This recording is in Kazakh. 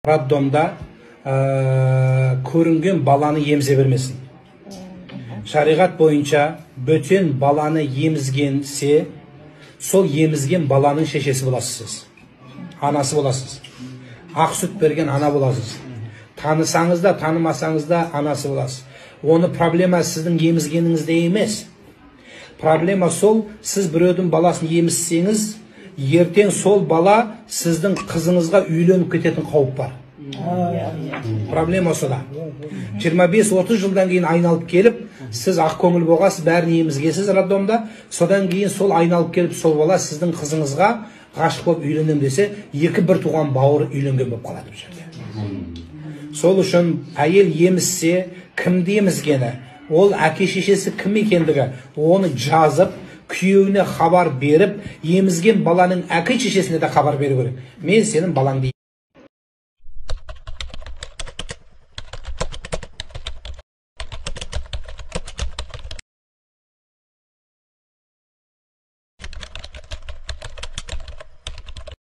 Роддомда көрінген баланы емізе бермесін. Шариғат бойынша бөтен баланы емізгенсе, сол емізген баланың шешесі боласыз. Анасы боласыз. Ақ сүт берген ана боласыз. Танысаңыз да, танымасаңыз да анасы боласыз. Оны проблема сіздің емізгеніңізде емес. Проблема сол, сіз біреудің баласын емізсеңіз, ертең сол бала сіздің қызыңызға үйленіп кететін қауіп бар. Проблема сода. 25-30 жылдан кейін айналып келіп, сіз ақ көңіл болғасыз, бәрін емізгесіз роддомда, содан кейін сол айналып келіп, сол бала сіздің қызыңызға ғашық болып үйленем десе, екі бір туған бауыр үйленген болып қалады бұл жерде. Сол үшін әйел емізсе, кімді емізгені, ол әке шешесі кім екендігі, оны жазып, күйеуіне хабар беріп, емізген баланың әке шешесіне де хабар беру керек. Мен сенің балаңды